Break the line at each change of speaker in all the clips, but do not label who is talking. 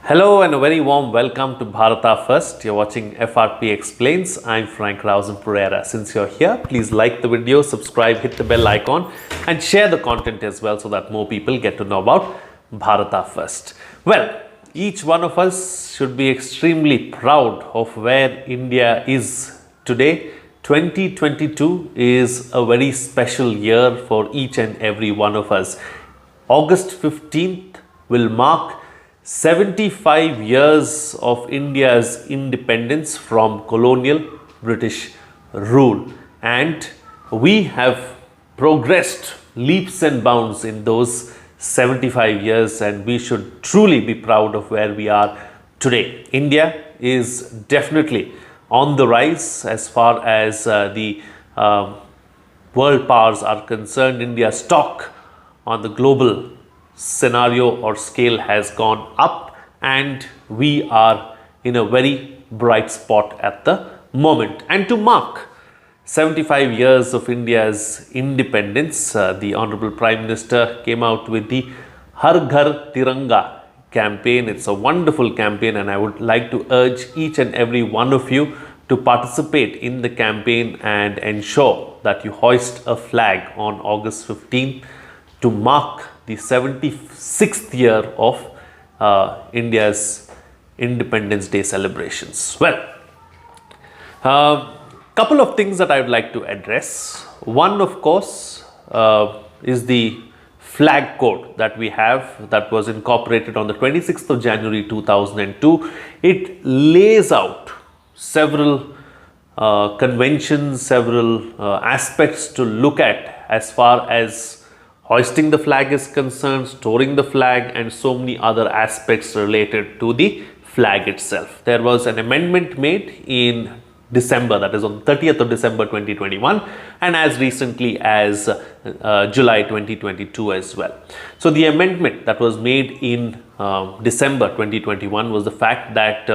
Hello and a very warm welcome to Bharata First. You're watching FRP Explains. I'm frankrausanpereira. Since you're here, please like the video, subscribe, hit the bell icon and share the content as well so that more people get to know about Bharata First. Well, each one of us should be extremely proud of where India is today. 2022 is a very special year for each and every one of us. August 15th will mark 75 years of India's independence from colonial British rule, and we have progressed leaps and bounds in those 75 years, and we should truly be proud of where we are today. India is definitely on the rise as far as the world powers are concerned. India's stock on the global scenario or scale has gone up, and we are in a very bright spot at the moment. And to mark 75 years of India's independence, the Honorable Prime Minister came out with the Har Ghar Tiranga campaign. It's a wonderful campaign, and I would like to urge each and every one of you to participate in the campaign and ensure that you hoist a flag on August 15th to mark the 76th year of India's Independence Day celebrations. Well, couple of things that I would like to address. One, of course, is the flag code that we have that was incorporated on the 26th of January 2002. It lays out several conventions, several aspects to look at as far as hoisting the flag is concerned, storing the flag, and so many other aspects related to the flag itself. There was an amendment made in December, that is on 30th of December 2021, and as recently as July 2022 as well. So the amendment that was made in December 2021 was the fact that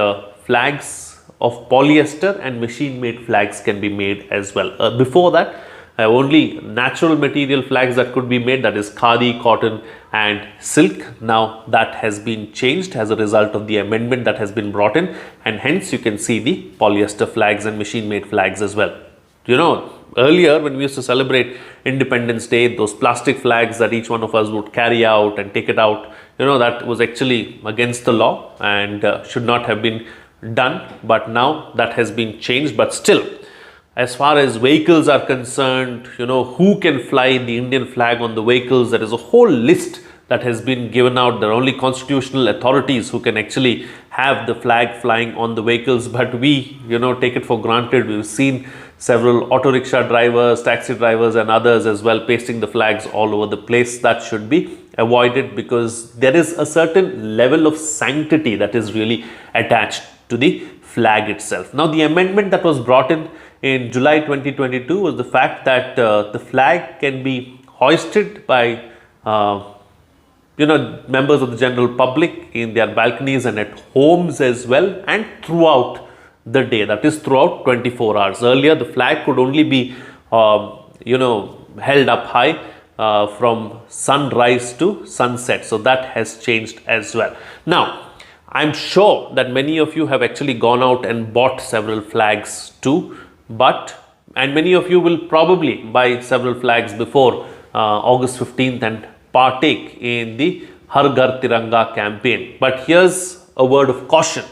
flags of polyester and machine-made flags can be made as well. Before that, only natural material flags that could be made, that is khadi, cotton and silk. Now that has been changed as a result of the amendment that has been brought in, and hence you can see the polyester flags and machine made flags as well. You know, earlier when we used to celebrate Independence Day, those plastic flags that each one of us would carry out and take it out, you know, that was actually against the law and should not have been done, but now that has been changed. But still, as far as vehicles are concerned, you know, who can fly the Indian flag on the vehicles? There is a whole list that has been given out. There are only constitutional authorities who can actually have the flag flying on the vehicles, but we, you know, take it for granted. We've seen several auto rickshaw drivers, taxi drivers and others as well pasting the flags all over the place. That should be avoided because there is a certain level of sanctity that is really attached to the flag itself. Now, the amendment that was brought in July 2022 was the fact that the flag can be hoisted by members of the general public in their balconies and at homes as well, and throughout the day, that is throughout 24 hours. Earlier the flag could only be held up high from sunrise to sunset, so that has changed as well. Now, I'm sure that many of you have actually gone out and bought several flags too, and many of you will probably buy several flags before August 15th and partake in the Har Ghar Tiranga campaign. But here's a word of caution.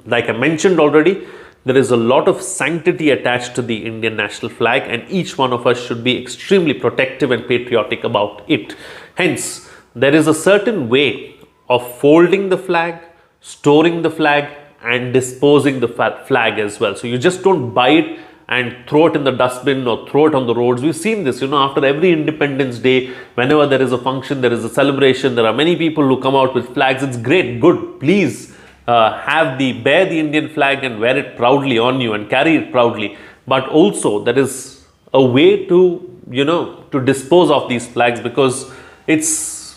Like I mentioned already, there is a lot of sanctity attached to the Indian national flag, and each one of us should be extremely protective and patriotic about it. Hence, there is a certain way of folding the flag, storing the flag and disposing the flag as well. So you just don't buy it and throw it in the dustbin or throw it on the roads. We've seen this, you know, after every Independence Day, whenever there is a function, there is a celebration, there are many people who come out with flags. It's great, good. Please bear the Indian flag and wear it proudly on you and carry it proudly. But also there is a way to, to dispose of these flags, because it's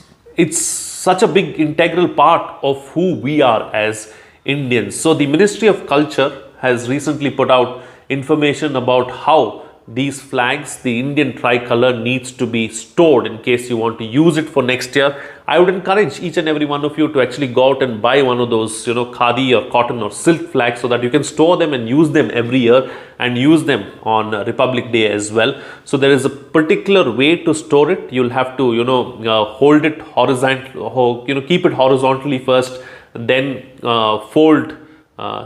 such a big integral part of who we are as Indians. So the Ministry of Culture has recently put out information about how these flags, the Indian tricolour needs to be stored in case you want to use it for next year. I would encourage each and every one of you to actually go out and buy one of those, khadi or cotton or silk flags, so that you can store them and use them every year and use them on Republic Day as well. So there is a particular way to store it. You'll have to, hold it horizontal, keep it horizontally first, then fold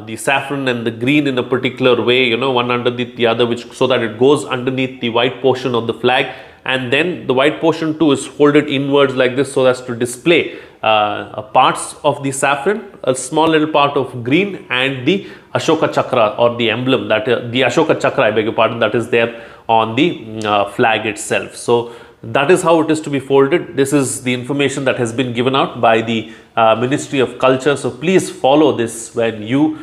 the saffron and the green in a particular way, one underneath the other, so that it goes underneath the white portion of the flag, and then the white portion too is folded inwards like this, so as to display parts of the saffron, a small little part of green, and the Ashoka Chakra, or the emblem, that the Ashoka Chakra, I beg your pardon, that is there on the flag itself. So that is how it is to be folded. This is the information that has been given out by the Ministry of Culture. So please follow this when you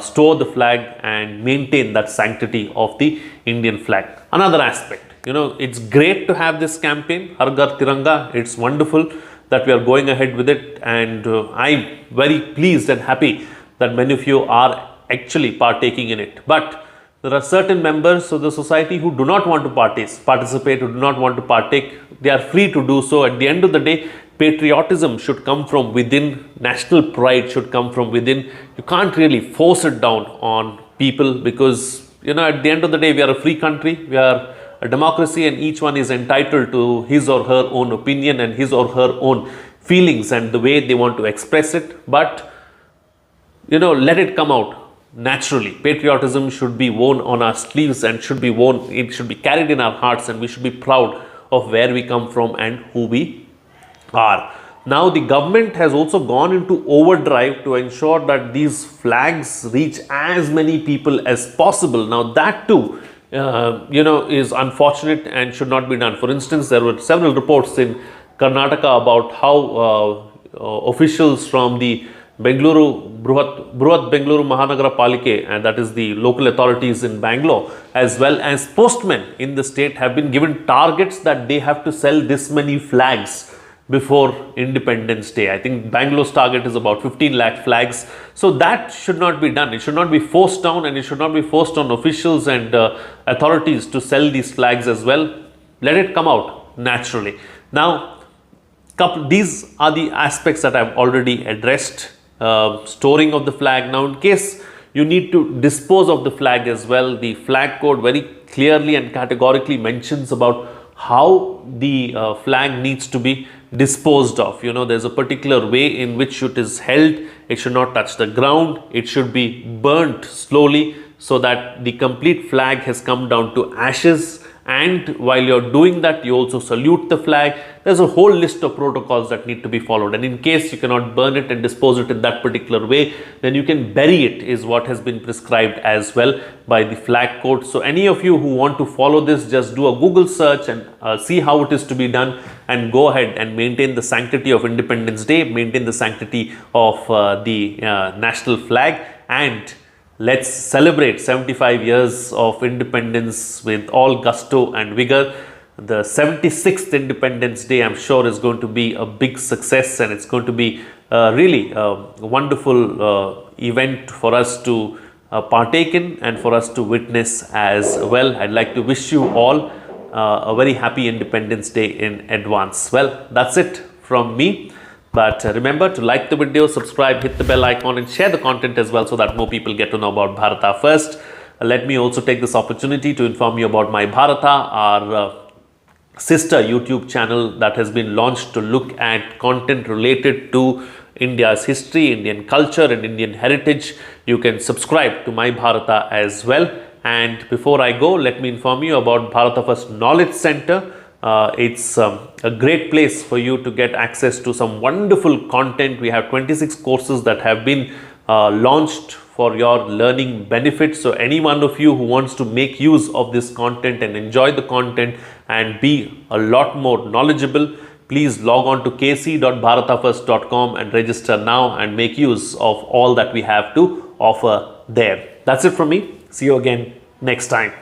store the flag and maintain that sanctity of the Indian flag. Another aspect, it's great to have this campaign, Har Ghar Tiranga. It's wonderful that we are going ahead with it, and I'm very pleased and happy that many of you are actually partaking in it. But there are certain members of the society who do not want to participate, who do not want to partake. They are free to do so. At the end of the day, patriotism should come from within. National pride should come from within. You can't really force it down on people, because, at the end of the day, we are a free country. We are a democracy, and each one is entitled to his or her own opinion and his or her own feelings and the way they want to express it. But, let it come out naturally. Patriotism should be worn on our sleeves and should be carried in our hearts, and we should be proud of where we come from and who we are. Now, the government has also gone into overdrive to ensure that these flags reach as many people as possible. Now, that too, is unfortunate and should not be done. For instance, there were several reports in Karnataka about how officials from the Bengaluru, Bruhat Bengaluru Mahanagara Palike, and that is the local authorities in Bangalore, as well as postmen in the state, have been given targets that they have to sell this many flags before Independence Day. I think Bangalore's target is about 15 lakh flags. So that should not be done. It should not be forced down, and it should not be forced on officials and authorities to sell these flags as well. Let it come out naturally. Now, these are the aspects that I've already addressed. Storing of the flag. Now, in case you need to dispose of the flag as well, the flag code very clearly and categorically mentions about how the flag needs to be disposed of. There's a particular way in which it is held. It should not touch the ground. It should be burnt slowly, so that the complete flag has come down to ashes. And while you're doing that, you also salute the flag. There's a whole list of protocols that need to be followed. And in case you cannot burn it and dispose it in that particular way, then you can bury it, is what has been prescribed as well by the flag code. So any of you who want to follow this, just do a Google search and see how it is to be done, and go ahead and maintain the sanctity of Independence Day, maintain the sanctity of the national flag, and let's celebrate 75 years of independence with all gusto and vigor. The 76th Independence Day, I'm sure, is going to be a big success, and it's going to be really a wonderful event for us to partake in and for us to witness as well. I'd like to wish you all a very happy Independence Day in advance. Well, that's it from me. But remember to like the video, subscribe, hit the bell icon, and share the content as well, so that more people get to know about Bharata first. Let me also take this opportunity to inform you about My Bharata, our sister YouTube channel that has been launched to look at content related to India's history, Indian culture, and Indian heritage. You can subscribe to My Bharata as well. And before I go, let me inform you about Bharata First Knowledge Center. It's a great place for you to get access to some wonderful content. We have 26 courses that have been launched for your learning benefit. So any one of you who wants to make use of this content and enjoy the content and be a lot more knowledgeable, please log on to kc.bharatafirst.com and register now and make use of all that we have to offer there. That's it from me. See you again next time.